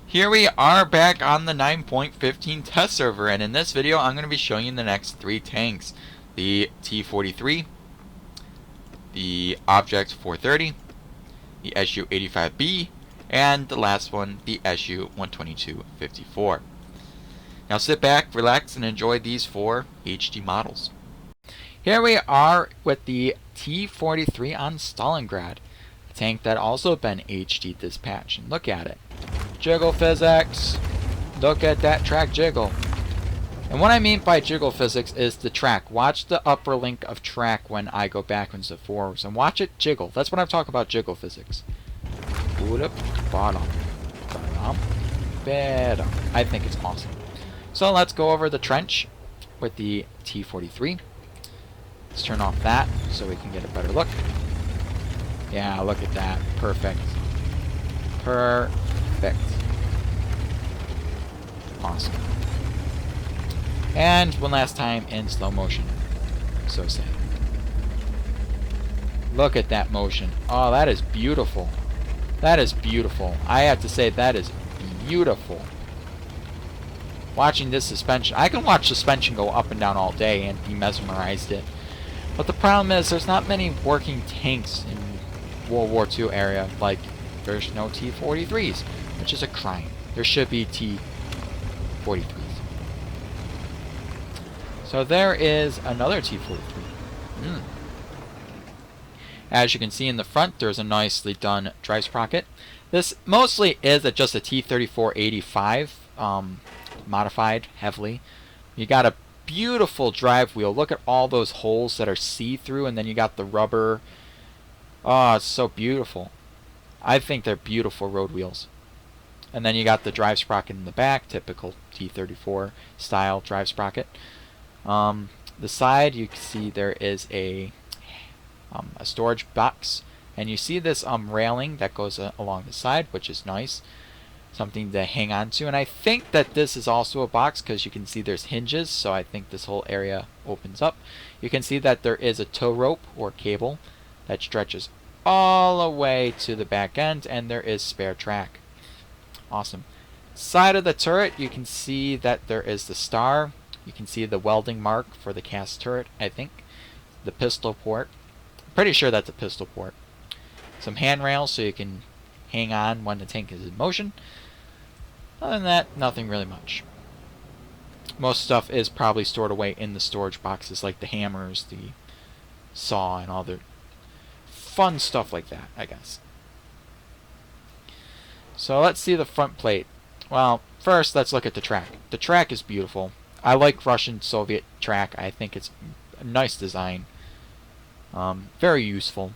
Here we are back on the 9.15 test server, and in this video I'm going to be showing you the next three tanks. The T-43, the Object 430, the SU-85B, and the last one, the SU-122-54. Now sit back, relax, and enjoy these four HD models. Here we are with the T-43 on Stalingrad, a tank that also been HD'd this patch, and look at it. Jiggle physics. Look at that track jiggle. And what I mean by jiggle physics is the track. Watch the upper link of track when I go backwards and forwards, and watch it jiggle. That's what I'm talking about, jiggle physics. Bottom. I think it's awesome. So let's go over the trench with the T-43. Let's turn off that so we can get a better look. Yeah, look at that. Perfect. Perfect. Awesome. And one last time in slow motion. So sad. Look at that motion. Oh, that is beautiful. That is beautiful. I have to say, that is beautiful. Watching this suspension. I can watch suspension go up and down all day and be mesmerized it. But the problem is, there's not many working tanks in World War II area. Like, there's no T-43s, which is a crime. There should be T-43s. So there is another T-43. As you can see in the front, there's a nicely done drive sprocket. This mostly is just a T-34-85, modified heavily. You got a beautiful drive wheel. Look at all those holes that are see-through, and then you got the rubber. Oh, it's so beautiful. I think they're beautiful road wheels. And then you got the drive sprocket in the back, typical T-34 style drive sprocket. The side, you can see there is a storage box, and you see this railing that goes along the side, which is nice, something to hang on to. And I think that this is also a box because you can see there's hinges, so I think this whole area opens up. You can see that there is a tow rope or cable that stretches all the way to the back end, and there is spare track. Awesome. Side of the turret, you can see that there is the star. You can see the welding mark for the cast turret, I think. The pistol port. I'm pretty sure that's a pistol port. Some handrails so you can hang on when the tank is in motion. Other than that, nothing really much. Most stuff is probably stored away in the storage boxes, like the hammers, the saw, and all the fun stuff like that, I guess. So let's see the front plate. Well, first let's look at the track. The track is beautiful. I like Russian Soviet track. I think it's a nice design. Very useful.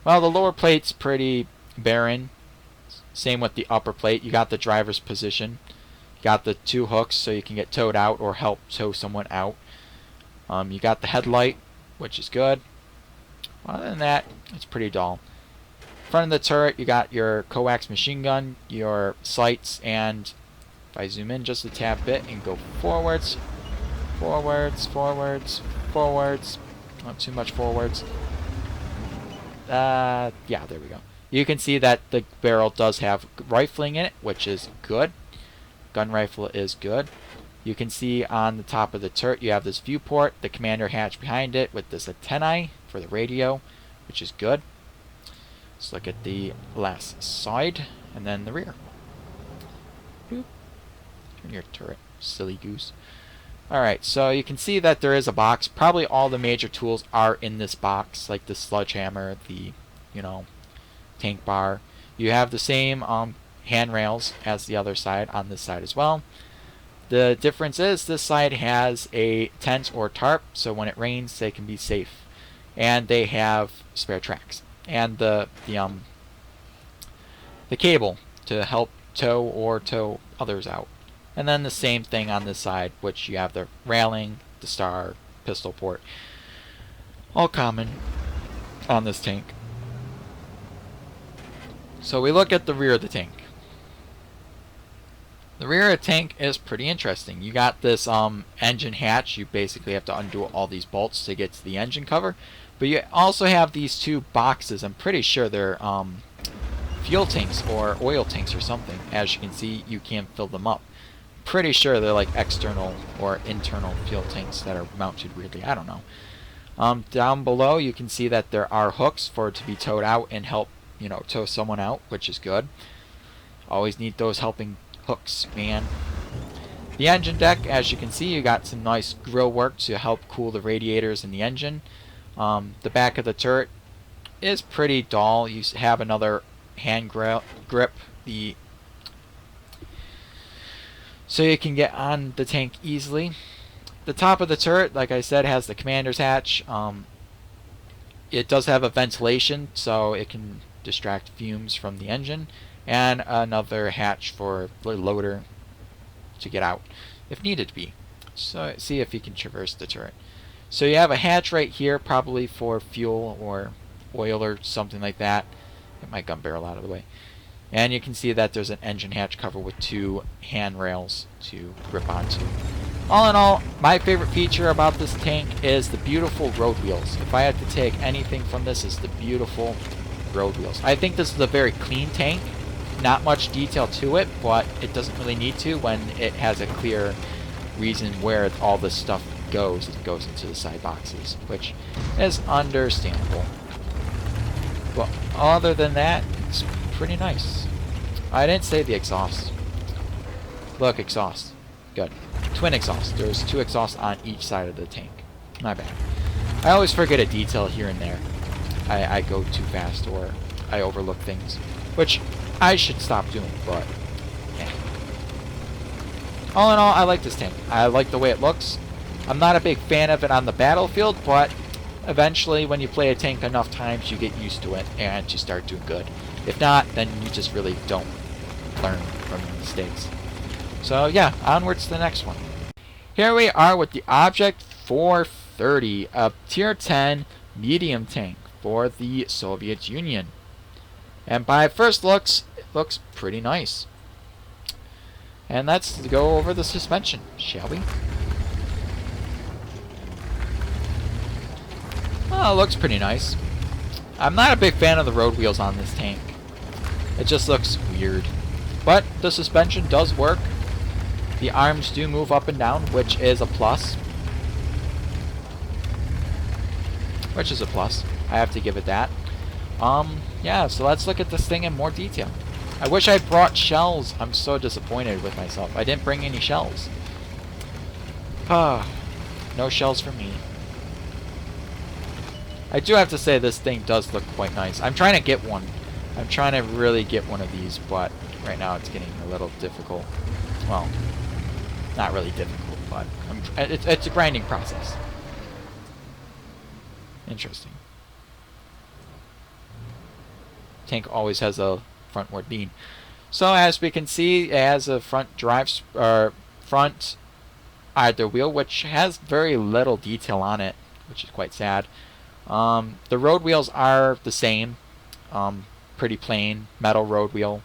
Well, the lower plate's pretty barren. Same with the upper plate. You got the driver's position. You got the two hooks so you can get towed out or help tow someone out. You got the headlight, which is good. Other than that, it's pretty dull. Front of the turret, you got your coax machine gun, your sights, and if I zoom in just a tad bit and go forwards, forwards, forwards, forwards, not too much forwards. Yeah, there we go. You can see that the barrel does have rifling in it, which is good. Gun rifle is good. You can see on the top of the turret you have this viewport, the commander hatch behind it with this antennae for the radio, which is good. Let's look at the last side and then the rear. Boop. Turn your turret, silly goose. Alright, so you can see that there is a box. Probably all the major tools are in this box, like the sledgehammer, the, tank bar. You have the same handrails as the other side on this side as well. The difference is this side has a tent or tarp, so when it rains they can be safe. And they have spare tracks. And the cable to help tow others out. And then the same thing on this side, which you have the railing, the star, pistol port. All common on this tank. So we look at the rear of the tank. The rear of the tank is pretty interesting. You got this engine hatch. You basically have to undo all these bolts to get to the engine cover. But you also have these two boxes. I'm pretty sure they're fuel tanks or oil tanks or something. As you can see, you can fill them up. Pretty sure they're like external or internal fuel tanks that are mounted weirdly. I don't know. Down below, you can see that there are hooks for it to be towed out and help, you know, tow someone out, which is good. Always need those helping hooks, man. The engine deck, as you can see, you got some nice grill work to help cool the radiators in the engine. The back of the turret is pretty dull. You have another hand grip, so you can get on the tank easily. The top of the turret, like I said, has the commander's hatch. It does have a ventilation, so it can distract fumes from the engine, and another hatch for the loader to get out if needed to be. So see if you can traverse the turret. So you have a hatch right here, probably for fuel or oil or something like that. Get my gun barrel out of the way. And you can see that there's an engine hatch cover with 2 handrails to grip onto. All in all, my favorite feature about this tank is the beautiful road wheels. If I had to take anything from this, it's the beautiful road wheels. I think this is a very clean tank. Not much detail to it, but it doesn't really need to when it has a clear reason where all this stuff goes. It goes into the side boxes, which is understandable. But other than that, it's pretty nice. I didn't say the exhaust. Look, exhaust. Good. Twin exhaust. There's 2 exhausts on each side of the tank. My bad. I always forget a detail here and there. I go too fast or I overlook things, which I should stop doing, but yeah. All in all, I like this tank. I like the way it looks. I'm not a big fan of it on the battlefield, but eventually when you play a tank enough times, you get used to it and you start doing good. If not, then you just really don't learn from your mistakes. So yeah, onwards to the next one. Here we are with the Object 430, a Tier 10 medium tank for the Soviet Union. And by first looks, it looks pretty nice. And let's go over the suspension, shall we? Well, it looks pretty nice. I'm not a big fan of the road wheels on this tank. It just looks weird. But the suspension does work. The arms do move up and down, which is a plus. I have to give it that. Yeah, so let's look at this thing in more detail. I wish I brought shells. I'm so disappointed with myself. I didn't bring any shells. No shells for me. I do have to say this thing does look quite nice. I'm trying to get one. I'm trying to really get one of these, but right now it's getting a little difficult. Well, not really difficult, but it's a grinding process. Interesting. Tank always has a frontward beam. So as we can see, it has a front front either wheel, which has very little detail on it, which is quite sad. The road wheels are the same, pretty plain metal road wheel.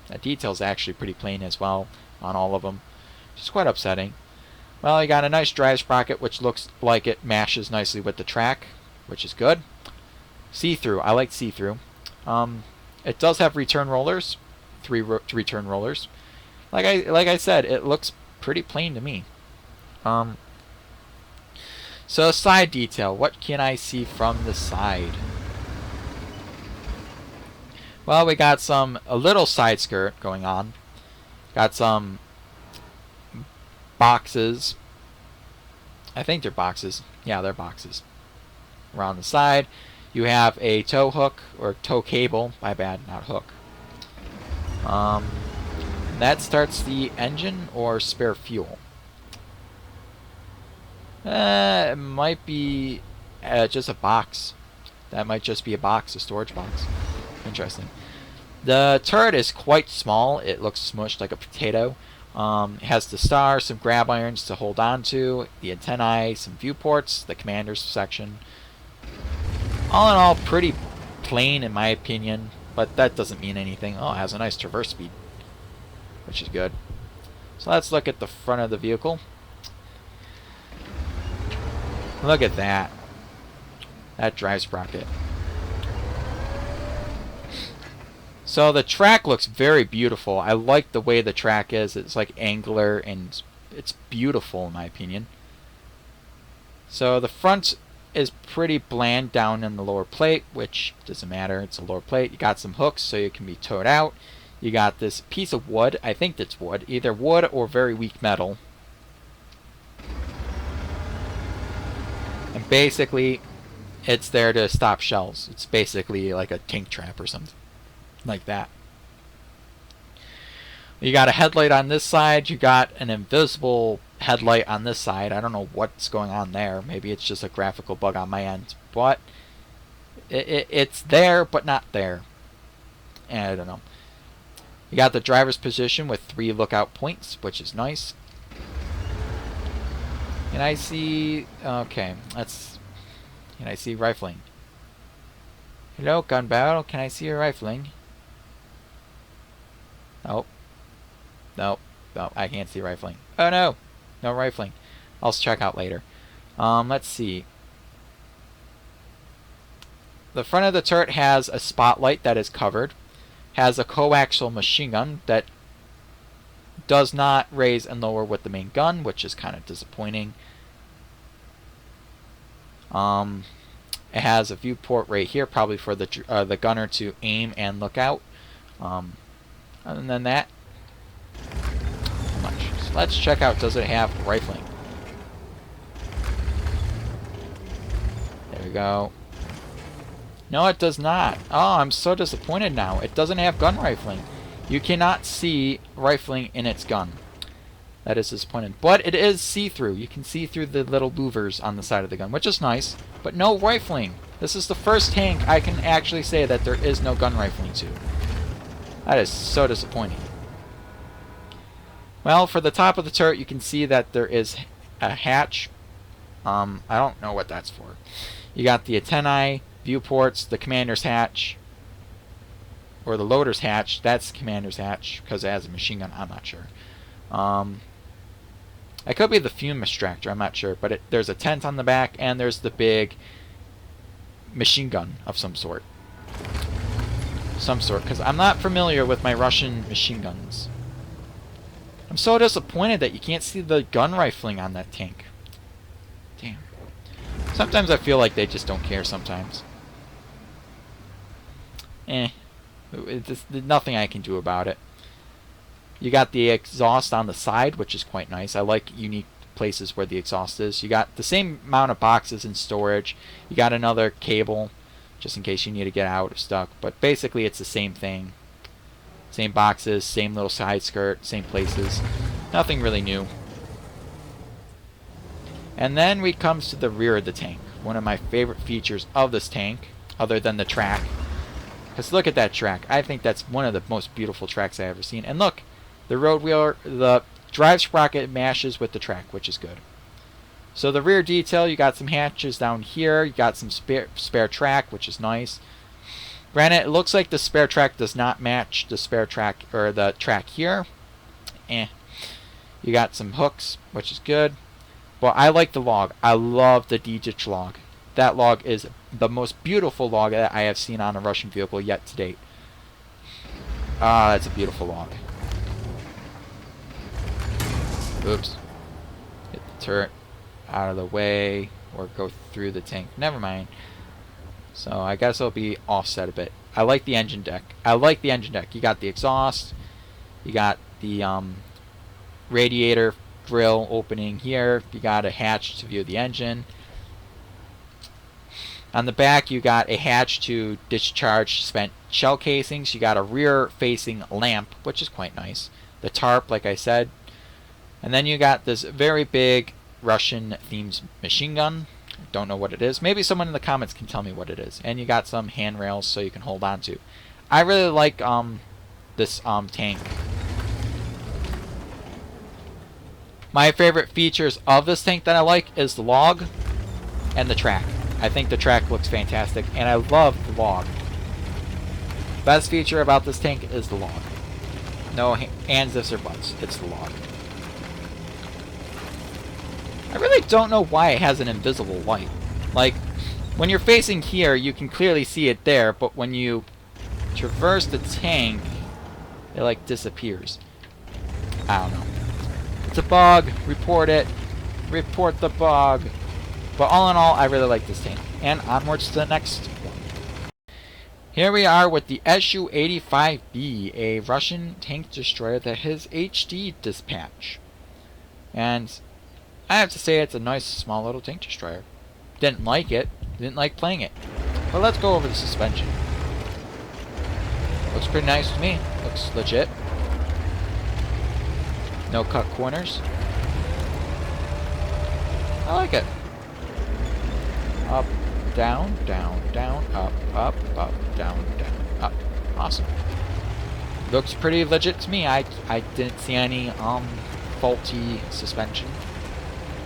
The detail's actually pretty plain as well on all of them, which is quite upsetting. Well, you got a nice drive sprocket, which looks like it mashes nicely with the track, which is good. See-through. I like see-through. It does have return rollers, 3 return rollers. Like I said, it looks pretty plain to me. So side detail. What can I see from the side? Well, we got a little side skirt going on. Got some boxes. I think they're boxes. Yeah, they're boxes. Around the side, you have a tow hook or tow cable. My bad, not hook. That starts the engine or spare fuel. It might be just a box. That might just be a box, a storage box. Interesting. The turret is quite small. It looks smushed like a potato. It has the star, some grab irons to hold on to, the antennae, some viewports, the commander's section. All in all, pretty plain in my opinion, but that doesn't mean anything. Oh, it has a nice traverse speed, which is good. So let's look at the front of the vehicle. Look at that. That drive sprocket. So the track looks very beautiful. I like the way the track is. It's like angular and it's beautiful in my opinion. So the front is pretty bland down in the lower plate, which doesn't matter. It's a lower plate. You got some hooks so you can be towed out. You got this piece of wood. I think that's wood. Either wood or very weak metal. And basically, it's there to stop shells. It's basically like a tank trap or something like that. You got a headlight on this side. You got an invisible headlight on this side. I don't know what's going on there. Maybe it's just a graphical bug on my end. But it's there, but not there. And I don't know. You got the driver's position with 3 lookout points, which is nice. And I see... Okay, let's... Can I see rifling? Hello, gun barrel. Can I see your rifling? Nope. Nope. Nope, I can't see rifling. Oh no! No rifling. I'll check out later. Let's see. The front of the turret has a spotlight that is covered. Has a coaxial machine gun that does not raise and lower with the main gun, which is kind of disappointing. It has a viewport right here, probably for the gunner to aim and look out. Other than that, not much. So let's check out, does it have rifling? There we go. No, it does not. Oh, I'm so disappointed now. It doesn't have gun rifling. You cannot see rifling in its gun. That is disappointing. But it is see-through. You can see through the little louvers on the side of the gun, which is nice. But no rifling. This is the first tank I can actually say that there is no gun rifling to. That is so disappointing. Well, for the top of the turret, you can see that there is a hatch. I don't know what that's for. You got the antennae, viewports, the commander's hatch, or the loader's hatch. That's the commander's hatch because it has a machine gun. I'm not sure. It could be the fume extractor. I'm not sure, but there's a tent on the back, and there's the big machine gun of some sort. Because I'm not familiar with my Russian machine guns. I'm so disappointed that you can't see the gun rifling on that tank. Damn. Sometimes I feel like they just don't care sometimes. There's nothing I can do about it. You got the exhaust on the side, which is quite nice. I like unique places where the exhaust is. You got the same amount of boxes in storage. You got another cable, just in case you need to get out or stuck. But basically, it's the same thing. Same boxes, same little side skirt, same places. Nothing really new. And then we comes to the rear of the tank. One of my favorite features of this tank, other than the track. Because look at that track. I think that's one of the most beautiful tracks I've ever seen. And look, the road wheel, the drive sprocket matches with the track, which is good. So the rear detail, you got some hatches down here. You got some spare track, which is nice. Granted, it looks like the spare track does not match the spare track or the track here. You got some hooks, which is good. But I like the log. I love the D-ditch log. That log is the most beautiful log that I have seen on a Russian vehicle yet to date. Ah, that's a beautiful log. Oops. Hit the turret out of the way or go through the tank. Never mind. So I guess it'll be offset a bit. I like the engine deck. You got the exhaust. You got the radiator grill opening here. You got a hatch to view the engine. On the back, you got a hatch to discharge spent shell casings. You got a rear-facing lamp, which is quite nice. The tarp, like I said. And then you got this very big Russian-themed machine gun. Don't know what it is. Maybe someone in the comments can tell me what it is. And you got some handrails so you can hold on to. I really like this tank. My favorite features of this tank that I like is the log and the track. I think the track looks fantastic, and I love the log. Best feature about this tank is the log. No ands, ifs, or buts. It's the log. I really don't know why it has an invisible light. Like, when you're facing here, you can clearly see it there, but when you traverse the tank, it like disappears. I don't know. It's a bug. Report it. Report the bug. But all in all, I really like this tank. And onwards to the next one. Here we are with the SU-85B, a Russian tank destroyer that has HD dispatch. And I have to say it's a nice small little tank destroyer. Didn't like it. Didn't like playing it. But let's go over the suspension. Looks pretty nice to me. Looks legit. No cut corners. I like it. Up, down, down, down, up, up, up, down, down, up. Awesome. Looks pretty legit to me. I didn't see any faulty suspension.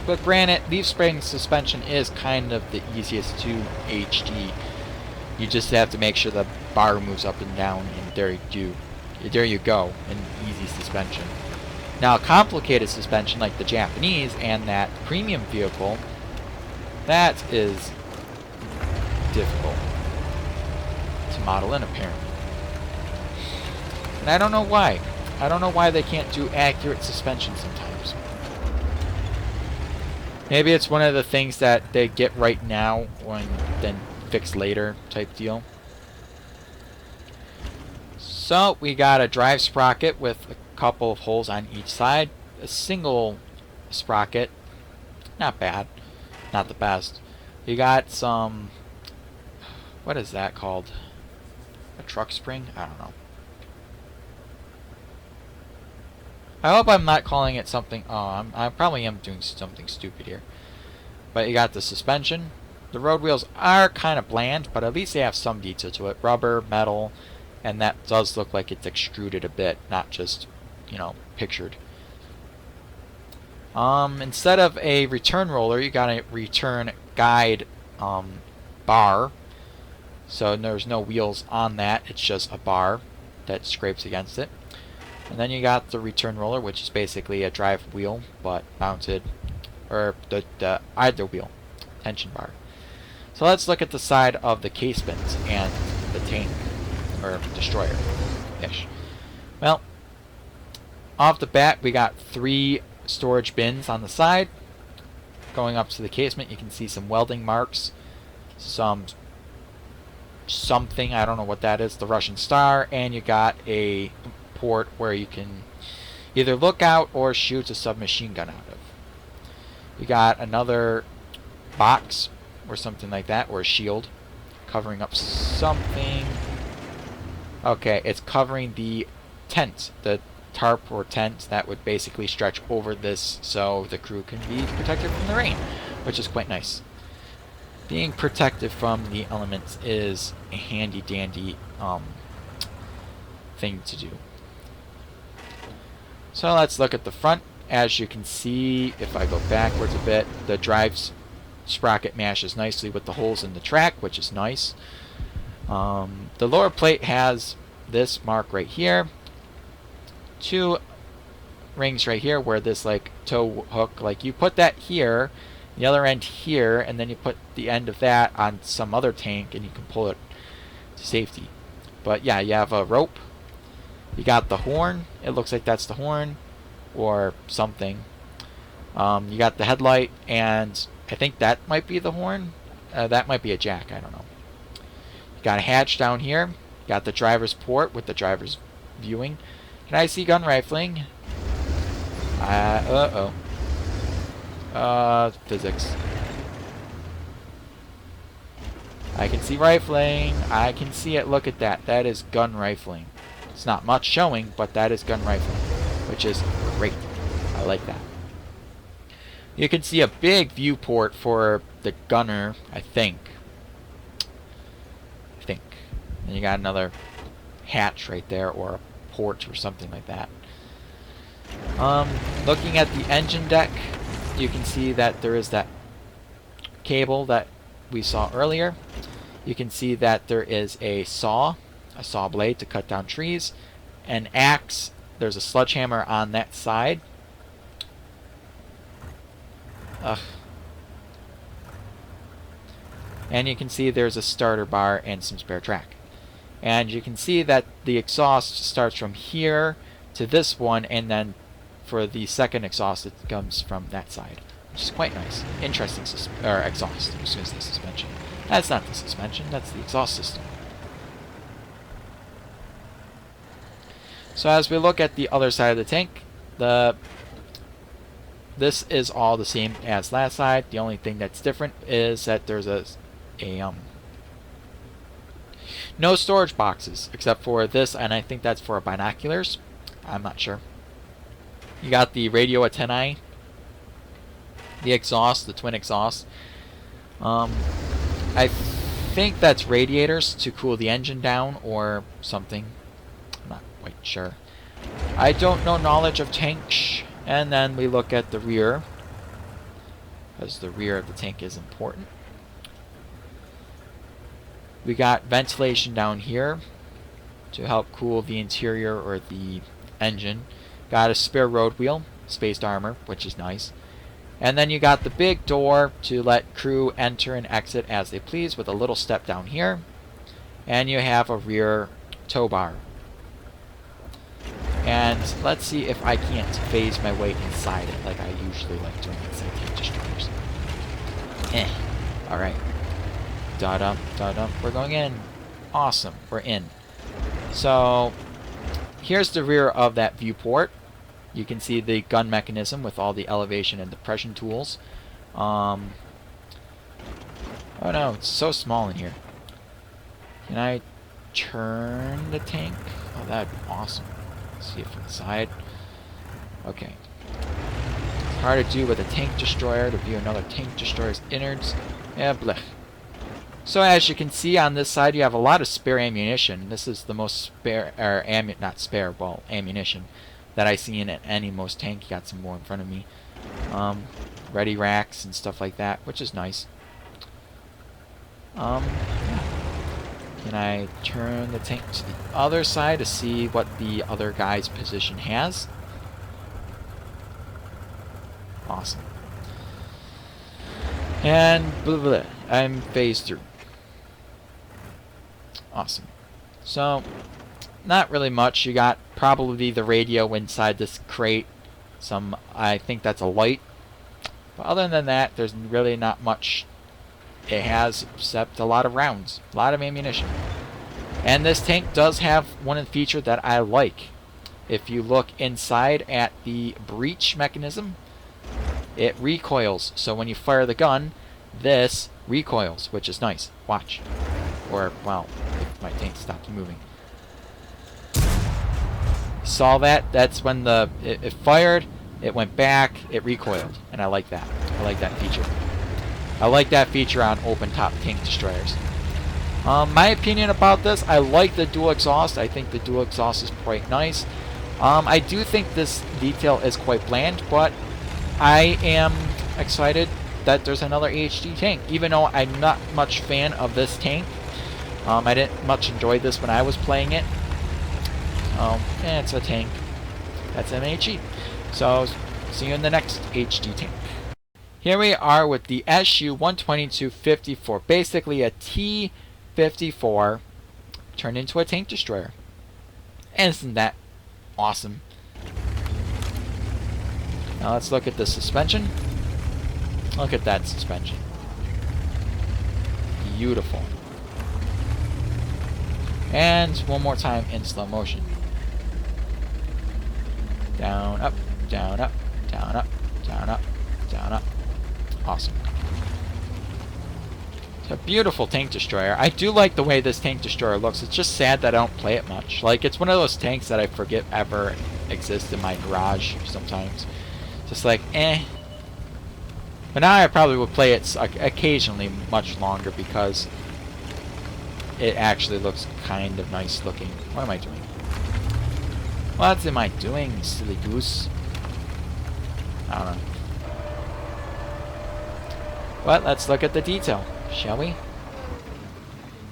But granted, leaf spring suspension is kind of the easiest to HD. You just have to make sure the bar moves up and down, and there you go, an easy suspension. Now, complicated suspension like the Japanese and that premium vehicle, that is difficult to model in, apparently. And I don't know why. I don't know why they can't do accurate suspension sometimes. Maybe it's one of the things that they get right now and then fix later type deal. So we got a drive sprocket with a couple of holes on each side. A single sprocket. Not bad. Not the best. You got some... what is that called? A truck spring? I don't know. I hope I'm not calling it something... oh, I probably am doing something stupid here. But you got the suspension. The road wheels are kind of bland, but at least they have some detail to it. Rubber, metal, and that does look like it's extruded a bit, not just, you know, pictured. Instead of a return roller, you got a return guide bar. So there's no wheels on that, it's just a bar that scrapes against it. And then you got the return roller, which is basically a drive wheel, but mounted, or the idler wheel, tension bar. So let's look at the side of the casement and the tank, or destroyer-ish. Well, off the bat, we got 3 storage bins on the side. Going up to the casement, you can see some welding marks, something, I don't know what that is, the Russian star, and you got a port where you can either look out or shoot a submachine gun out of. You got another box or something like that, or a shield covering up something. Okay, it's covering the tent, the tarp or tent that would basically stretch over this so the crew can be protected from the rain, which is quite nice. Being protected from the elements is a handy dandy thing to do. So let's look at the front. As you can see, if I go backwards a bit, the drive sprocket matches nicely with the holes in the track, which is nice. The lower plate has this mark right here, 2 rings right here where this like tow hook, like you put that here, the other end here, and then you put the end of that on some other tank and you can pull it to safety. But yeah, you have a rope. You got the horn. It looks like that's the horn or something. You got the headlight, and I think that might be the horn. That might be a jack, I don't know. You got a hatch down here. You got the driver's port with the driver's viewing. Can I see gun rifling? Physics. I can see rifling. I can see it. Look at that. That is gun rifling. It's not much showing, but that is gun rifling, which is great. I like that. You can see a big viewport for the gunner, I think. And you got another hatch right there, or a port or something like that. Looking at the engine deck, you can see that there is that cable that we saw earlier. You can see that there is a saw blade to cut down trees, an axe. There's a sledgehammer on that side. And you can see there's a starter bar and some spare track. And you can see that the exhaust starts from here to this one, and then for the second exhaust it comes from that side, which is quite nice. Interesting exhaust. I was going to say suspension. That's not the suspension, that's the exhaust system. So as we look at the other side of the tank, this is all the same as last side. The only thing that's different is that there's no storage boxes except for this, and I think that's for binoculars. I'm not sure. You got the radio antennae, the exhaust, the twin exhaust. I think that's radiators to cool the engine down or something. I'm not quite sure. I don't know knowledge of tanks. And then we look at the rear, because the rear of the tank is important. We got ventilation down here to help cool the interior or the engine. Got a spare road wheel, spaced armor, which is nice. And then you got the big door to let crew enter and exit as they please with a little step down here. And you have a rear tow bar. And let's see if I can't phase my way inside it like I usually like doing inside tank destroyers. Alright. Da-dum, da-dum. We're going in. Awesome. We're in. So, here's the rear of that viewport. You can see the gun mechanism with all the elevation and depression tools. Oh no, it's so small in here. Can I turn the tank? Oh, that'd be awesome. See it from the side. Okay. It's hard to do with a tank destroyer to view another tank destroyer's innards. Yeah, blech. So as you can see on this side, you have a lot of spare ammunition. This is the most spare, or ammunition that I see in any most tank. You got some more in front of me. Ready racks and stuff like that, which is nice. Yeah. Can I turn the tank to the other side to see what the other guy's position has? Awesome. And blah, blah, blah. I'm phased through. Awesome. So, not really much. You got probably the radio inside this crate. I think that's a light. But other than that, there's really not much it has except a lot of rounds, a lot of ammunition. And this tank does have one feature that I like. If you look inside at the breech mechanism, it recoils. So when you fire the gun, this recoils, which is nice. Watch. Or, well, if my tank stops moving. Saw that? That's when it fired, it went back, it recoiled. And I like that. I like that feature. I like that feature on open-top tank destroyers. My opinion about this, I like the dual exhaust. I think the dual exhaust is quite nice. I do think this detail is quite bland, but I am excited that there's another HD tank. Even though I'm not much fan of this tank. I didn't much enjoy this when I was playing it. It's a tank. That's an HE. So, see you in the next HD tank. Here we are with the SU-122-54, basically a T-54 turned into a tank destroyer. And isn't that awesome? Now let's look at the suspension. Look at that suspension. Beautiful. And one more time in slow motion. Down, up, down, up, down, up, down, up, down, up. Awesome. It's a beautiful tank destroyer. I do like the way this tank destroyer looks. It's just sad that I don't play it much. Like, it's one of those tanks that I forget ever exists in my garage sometimes. Just like, eh. But now I probably would play it occasionally much longer because it actually looks kind of nice looking. What am I doing? What am I doing, silly goose? I don't know. But let's look at the detail, shall we?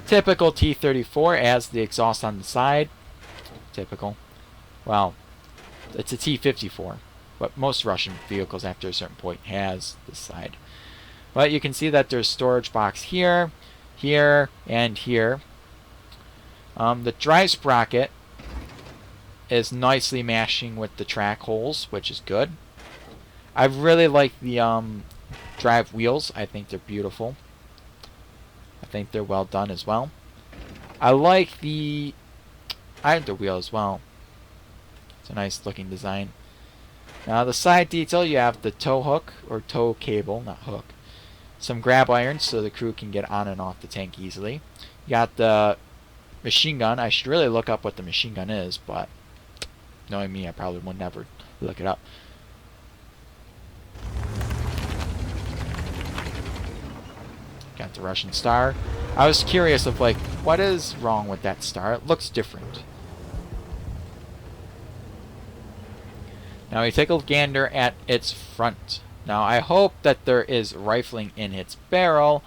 Typical T-34 as the exhaust on the side. Typical. Well, it's a T-54, but most Russian vehicles after a certain point has this side. But you can see that there's storage box here, here, and here. The drive sprocket is nicely mashing with the track holes, which is good. I really like the drive wheels. I think they're beautiful. I think they're well done as well. I like the idler wheel as well. It's a nice looking design. Now the side detail, you have the tow hook, or tow cable, not hook. Some grab irons so the crew can get on and off the tank easily. You got the machine gun. I should really look up what the machine gun is, but knowing me, I probably would never look it up. Got the Russian star. I was curious of like, what is wrong with that star? It looks different. Now we take a gander at its front. Now I hope that there is rifling in its barrel.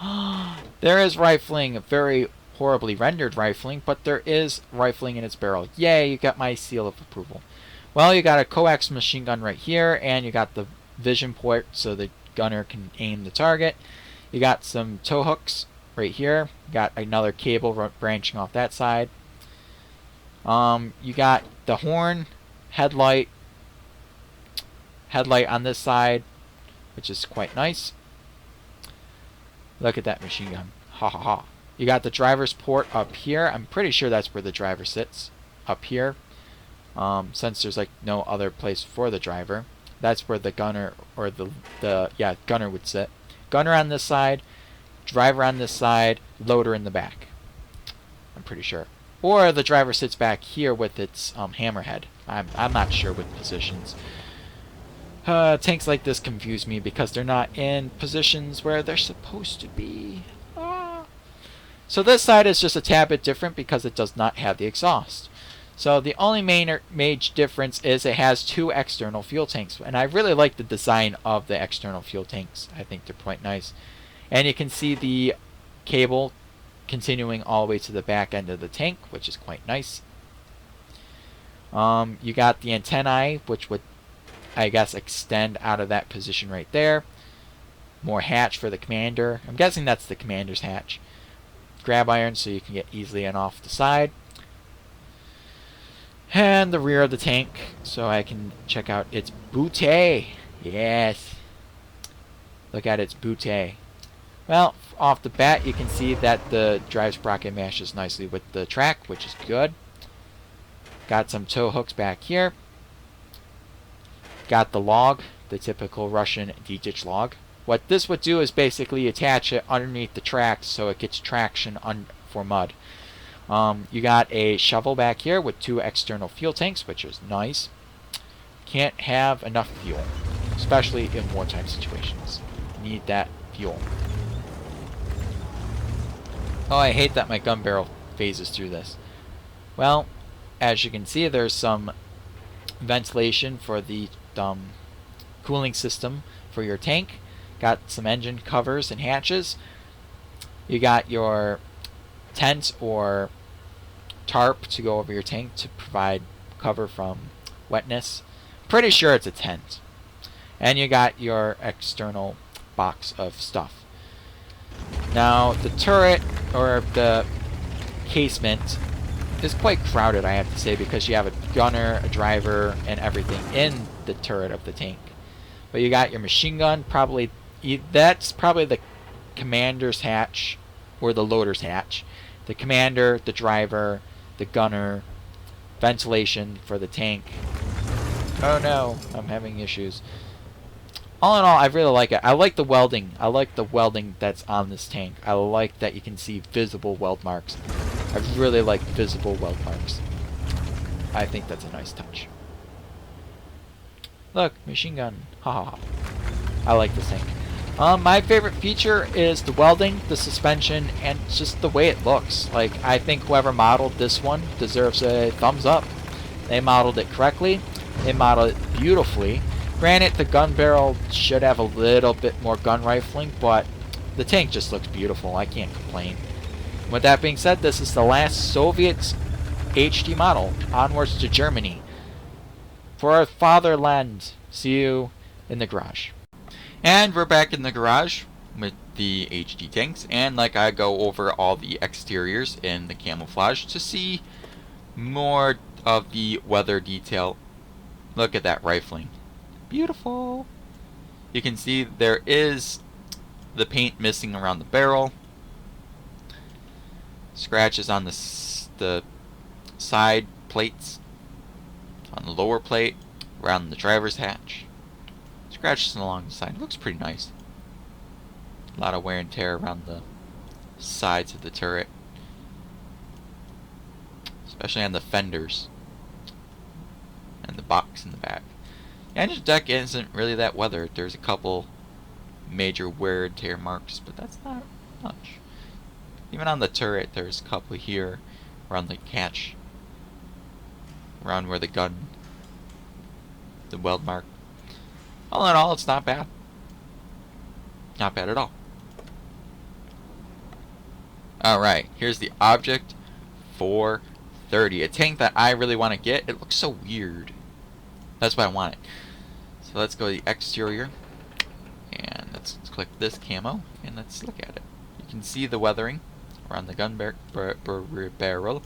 There is rifling, very horribly rendered rifling, but there is rifling in its barrel. Yay, you got my seal of approval. Well, you got a coax machine gun right here, and you got the vision port so the gunner can aim the target. You got some tow hooks right here. You got another cable branching off that side. You got the horn, headlight on this side, which is quite nice. Look at that machine gun. Ha ha ha. You got the driver's port up here. I'm pretty sure that's where the driver sits. Up here. Since there's like no other place for the driver. That's where the gunner, or the gunner would sit. Gunner on this side, driver on this side, loader in the back. I'm pretty sure. Or the driver sits back here with its hammerhead. I'm not sure with positions. Tanks like this confuse me because they're not in positions where they're supposed to be. So this side is just a tad bit different because it does not have the exhaust. So the only major difference is it has two external fuel tanks. And I really like the design of the external fuel tanks. I think they're quite nice. And you can see the cable continuing all the way to the back end of the tank, which is quite nice. You got the antennae, which would, I guess, extend out of that position right there. More hatch for the commander. I'm guessing that's the commander's hatch. Grab iron so you can get easily in off the side. And the rear of the tank, so I can check out its bootay. Yes. Look at its bootay. Well, off the bat, you can see that the drive sprocket matches nicely with the track, which is good. Got some tow hooks back here. Got the log, the typical Russian D-ditch log. What this would do is basically attach it underneath the tracks so it gets traction for mud. You got a shovel back here with two external fuel tanks, which is nice. Can't have enough fuel, especially in wartime situations. Need that fuel. Oh, I hate that my gun barrel phases through this. Well, as you can see, there's some ventilation for the cooling system for your tank. Got some engine covers and hatches. You got your tent or tarp to go over your tank to provide cover from wetness. Pretty sure it's a tent. And you got your external box of stuff. Now the turret, or the casement, is quite crowded, I have to say, because you have a gunner, a driver, and everything in the turret of the tank. But you got your machine gun, that's probably the commander's hatch or the loader's hatch. The commander, the driver, the gunner, ventilation for the tank. Oh no, I'm having issues. All in all, I really like it. I like the welding. I like the welding that's on this tank. I like that you can see visible weld marks. I really like visible weld marks. I think that's a nice touch. Look, machine gun. Ha ha ha. I like this tank. My favorite feature is the welding, the suspension, and just the way it looks. Like, I think whoever modeled this one deserves a thumbs up. They modeled it correctly. They modeled it beautifully. Granted, the gun barrel should have a little bit more gun rifling, but the tank just looks beautiful. I can't complain. With that being said, this is the last Soviet HD model. Onwards to Germany. For our fatherland. See you in the garage. And we're back in the garage. with the HD tanks, and like I go over all the exteriors in the camouflage to see more of the weather detail. Look at that rifling. Beautiful. You can see there is the paint missing around the barrel. Scratches on the side plates, on the lower plate, around the driver's hatch. Scratches along the side. Looks pretty nice. A lot of wear and tear around the sides of the turret, especially on the fenders and the box in the back. The engine deck isn't really that weathered. There's a couple major wear and tear marks, but that's not much. Even on the turret, there's a couple here around the catch, around where the weld mark. All in all, it's not bad. Not bad at all. Alright, here's the Object 430. A tank that I really want to get. It looks so weird. That's why I want it. So let's go to the exterior. And let's click this camo. And let's look at it. You can see the weathering around the gun barrel.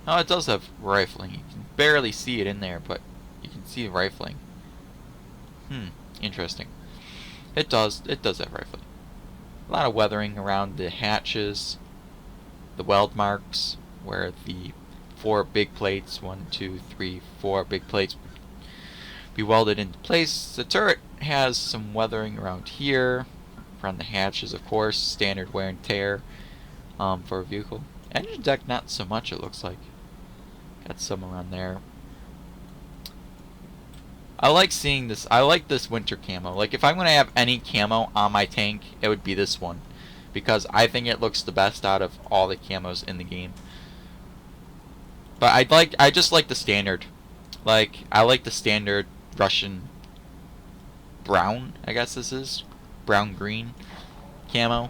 Oh, it does have rifling. You can barely see it in there, but you can see rifling. Interesting. It does have rifling. A lot of weathering around the hatches, the weld marks, where the 4 big plates, 1, 2, 3, 4 big plates be welded into place. The turret has some weathering around here, around the hatches, of course, standard wear and tear for a vehicle. Engine deck, not so much, it looks like. Got some around there. I like seeing this. I like this winter camo. Like, if I'm going to have any camo on my tank, it would be this one, because I think it looks the best out of all the camos in the game. But I just like the standard. Like, I like the standard Russian brown, I guess this is. Brown-green camo.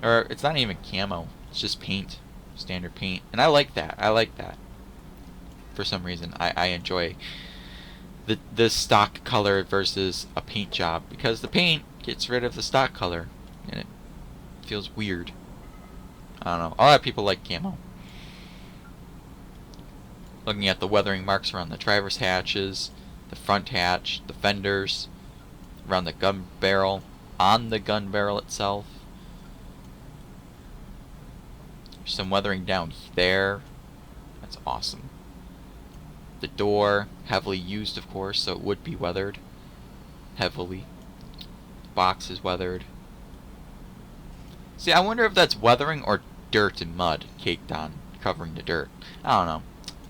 Or, it's not even camo. It's just paint. Standard paint. And I like that. I like that. For some reason. I enjoy the stock color versus a paint job, because the paint gets rid of the stock color and it feels weird. I don't know. A lot of people like camo. Looking at the weathering marks around the driver's hatches, the front hatch, the fenders, around the gun barrel, on the gun barrel itself. There's some weathering down there. That's awesome. The door, heavily used, of course, so it would be weathered heavily. The box is weathered. See, I wonder if that's weathering or dirt and mud caked on, covering the dirt. I don't know.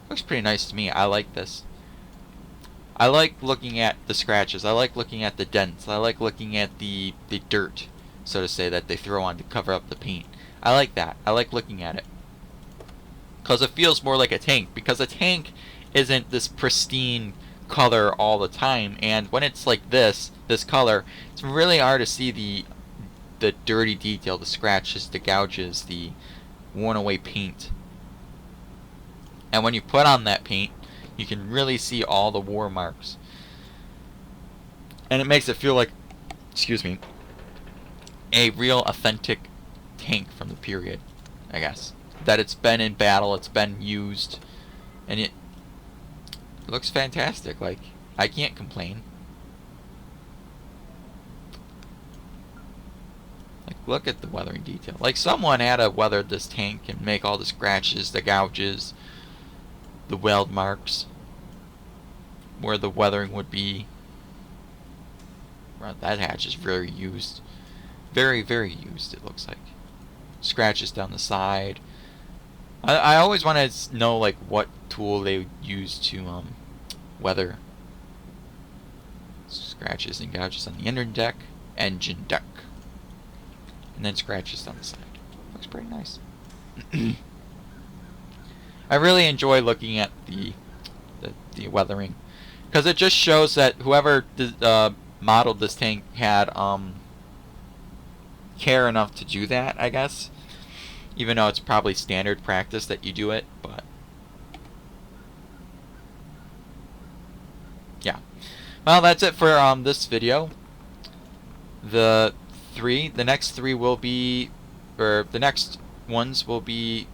Looks pretty nice to me. I like this. I like looking at the scratches. I like looking at the dents. I like looking at the dirt, so to say, that they throw on to cover up the paint. I like that. I like looking at it, because it feels more like a tank. Because a tank isn't this pristine color all the time, and when it's like this color, it's really hard to see the dirty detail, the scratches, the gouges, the worn away paint. And when you put on that paint, you can really see all the war marks, and it makes it feel like, excuse me, a real authentic tank from the period, I guess. That it's been in battle, it's been used, and it looks fantastic. Like, I can't complain. Like, look at the weathering detail. Like, someone had to weather this tank and make all the scratches, the gouges, the weld marks, where the weathering would be. Well, that hatch is very used. Very, very used, it looks like. Scratches down the side. I always want to know, like, what tool they would use to weather scratches and gouges on the engine deck, and then scratches down the side. Looks pretty nice. I really enjoy looking at the weathering, because it just shows that whoever modeled this tank had care enough to do that, I guess. Even though it's probably standard practice that you do it, but yeah. Well, that's it for this video. The 3. The next 3 will be, or the next ones will be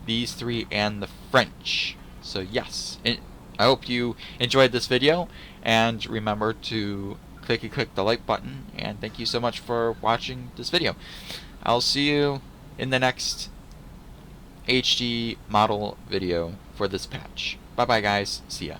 these 3 and the French. So yes, I hope you enjoyed this video, and remember to click the like button, and thank you so much for watching this video. I'll see you in the next HD model video for this patch. Bye bye guys, see ya.